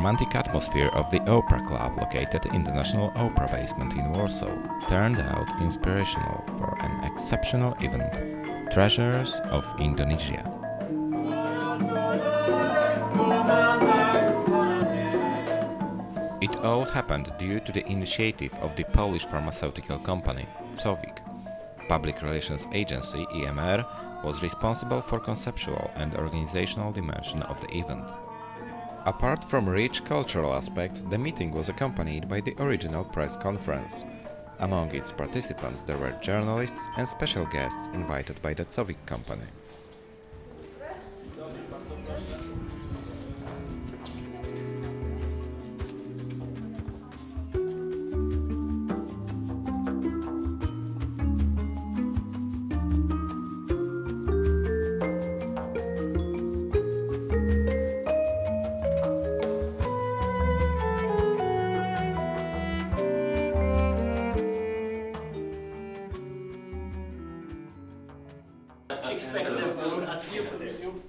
romantic atmosphere of the Opera Club located in the National Opera basement in Warsaw turned out inspirational for an exceptional event, Treasures of Indonesia. It all happened due to the initiative of the Polish pharmaceutical company Covik. Public Relations Agency EMR was responsible for conceptual and organizational dimension of the event. Apart from rich cultural aspect, the meeting was accompanied by the original press conference. Among its participants there were journalists and special guests invited by the Covik company.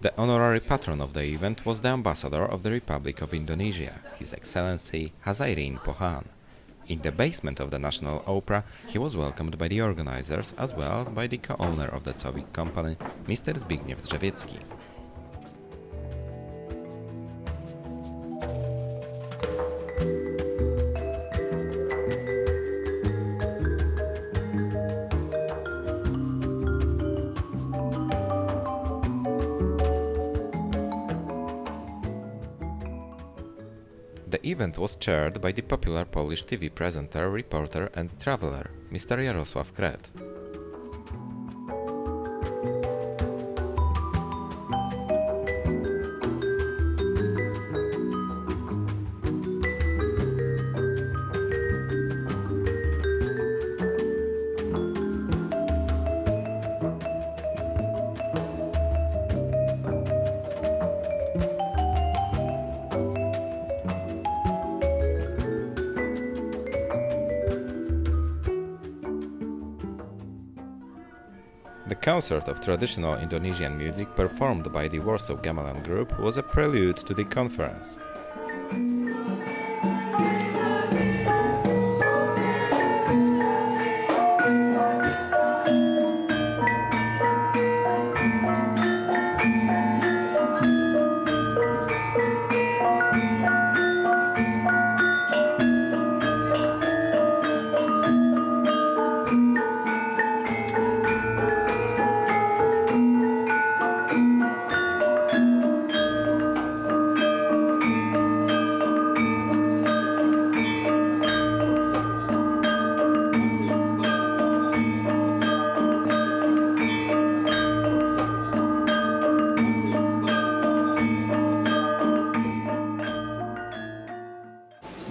The honorary patron of the event was the ambassador of the Republic of Indonesia, His Excellency Hazairin Pohan. In the basement of the National Opera, he was welcomed by the organizers as well as by the co-owner of the Covik company, Mr. Zbigniew Drzewiecki. The event was chaired by the popular Polish TV presenter, reporter and traveler, Mr. Jarosław Kret. The concert of traditional Indonesian music performed by the Warsaw Gamelan Group was a prelude to the conference.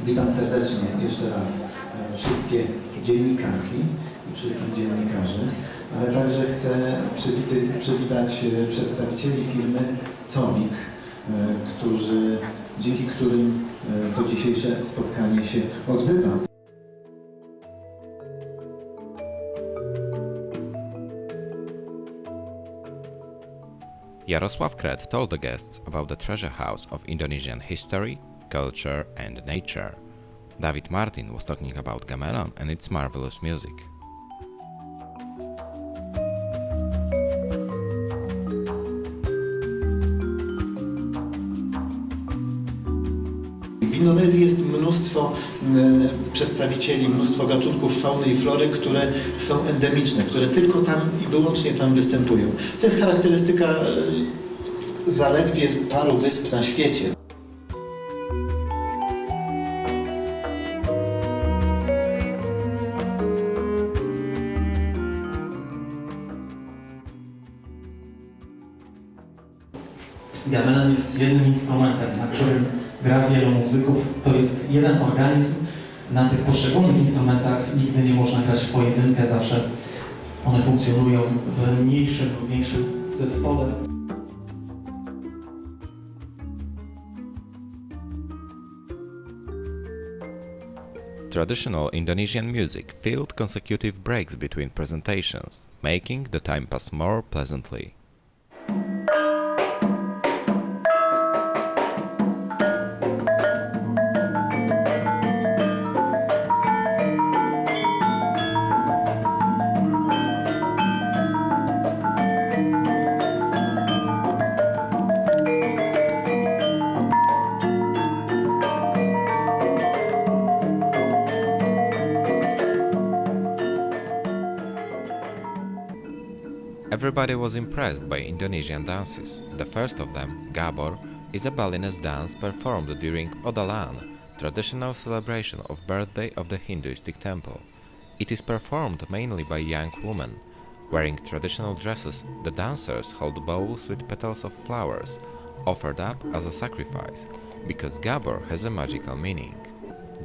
Witam serdecznie jeszcze raz wszystkie dziennikarki i wszystkich dziennikarzy, ale także chcę przywitać przedstawicieli firmy Covik, dzięki którym to dzisiejsze spotkanie się odbywa. Jarosław Kret told the guests about the treasure house of Indonesian history, culture and nature. David Martin was talking about gamelan and its marvelous music. W Indonezji jest mnóstwo przedstawicieli, mnóstwo gatunków fauny i flory, które są endemiczne, które tylko tam i wyłącznie tam występują. To jest charakterystyka zaledwie paru wysp na świecie. Gamelan jest jednym instrumentem, na którym gra wielu muzyków. To jest jeden organizm. Na tych poszczególnych instrumentach nigdy nie można grać w pojedynkę, zawsze one funkcjonują w mniejszym lub większym zespole. Traditional Indonesian music filled consecutive breaks between presentations, making the time pass more pleasantly. Everybody was impressed by Indonesian dances. The first of them, Gabor, is a Balinese dance performed during Odalan, traditional celebration of birthday of the Hinduistic temple. It is performed mainly by young women. Wearing traditional dresses, the dancers hold bowls with petals of flowers, offered up as a sacrifice, because Gabor has a magical meaning.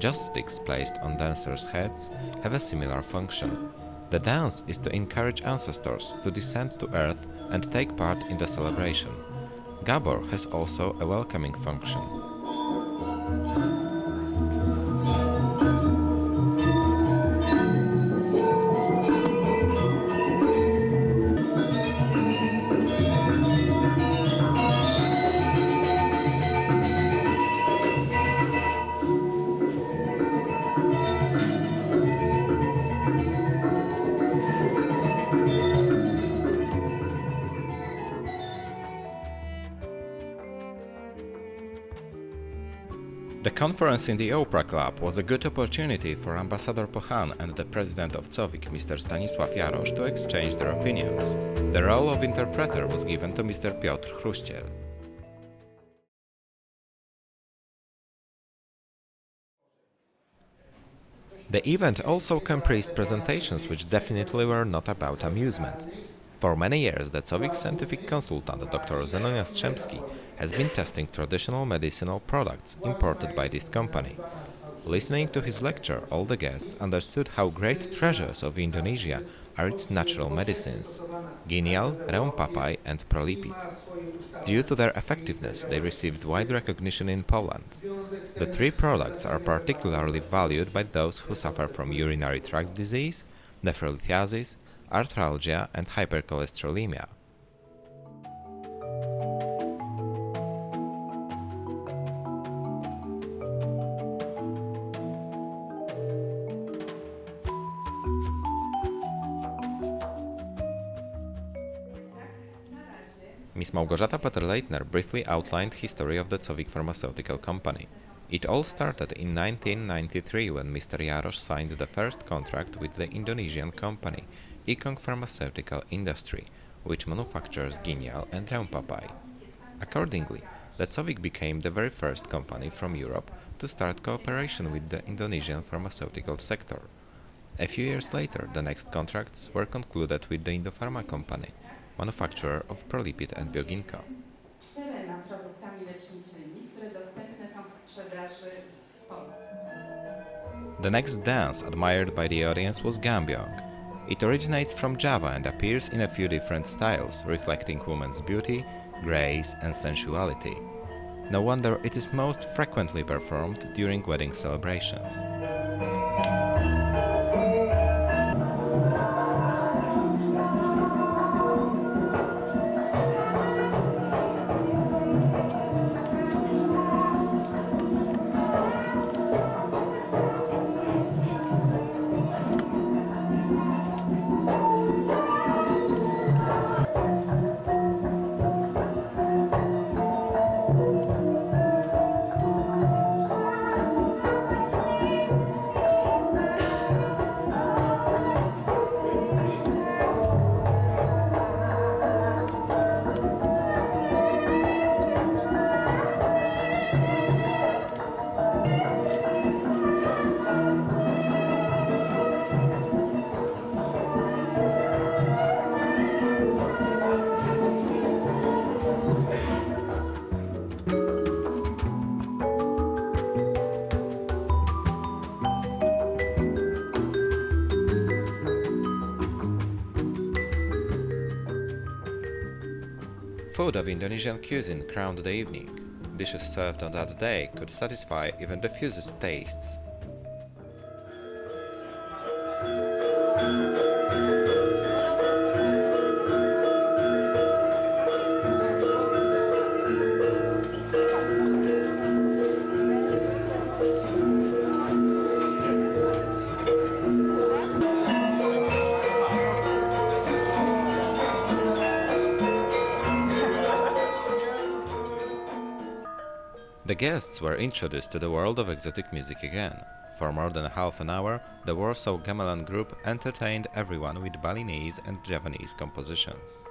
Joss sticks placed on dancers' heads have a similar function. The dance is to encourage ancestors to descend to earth and take part in the celebration. Gabor has also a welcoming function. The conference in the Opera Club was a good opportunity for Ambassador Pochan and the president of COVIC, Mr. Stanisław Jarosz, to exchange their opinions. The role of interpreter was given to Mr. Piotr Chruściel. The event also comprised presentations which definitely were not about amusement. For many years, the COVIC scientific consultant Dr. Zenon Jastrzębski has been testing traditional medicinal products imported by this company. Listening to his lecture, all the guests understood how great treasures of Indonesia are its natural medicines: Genial, Reum Papai and Prolipid. Due to their effectiveness, they received wide recognition in Poland. The three products are particularly valued by those who suffer from urinary tract disease, nephrolithiasis, arthralgia and hypercholesterolemia. Miss Małgorzata Peter-Leitner briefly outlined history of the COVIC pharmaceutical company. It all started in 1993 when Mr. Jarosz signed the first contract with the Indonesian company, Ikong Pharmaceutical Industry, which manufactures Genial and Reum Papai. Accordingly, the COVIC became the very first company from Europe to start cooperation with the Indonesian pharmaceutical sector. A few years later, the next contracts were concluded with the Indopharma company, manufacturer of Prolipid and Bioginko. Czterema produktami leczniczymi, które dostępne są w sprzedaży w Polsce. The next dance admired by the audience was Gambyong. It originates from Java and appears in a few different styles, reflecting woman's beauty, grace and sensuality. No wonder it is most frequently performed during wedding celebrations. Food of Indonesian cuisine crowned the evening. Dishes served on that day could satisfy even the fiercest tastes. The guests were introduced to the world of exotic music again. For more than half an hour, the Warsaw Gamelan group entertained everyone with Balinese and Javanese compositions.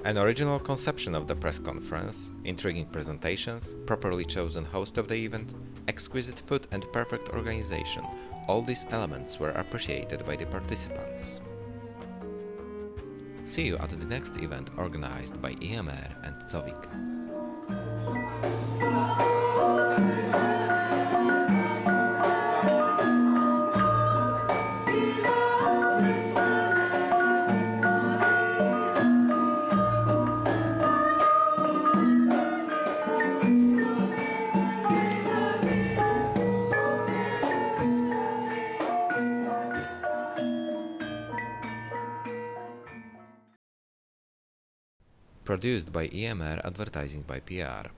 An original conception of the press conference, intriguing presentations, properly chosen host of the event, exquisite food and perfect organization, all these elements were appreciated by the participants. See you at the next event organized by EMR and COVIC. Produced by EMR Advertising by PR.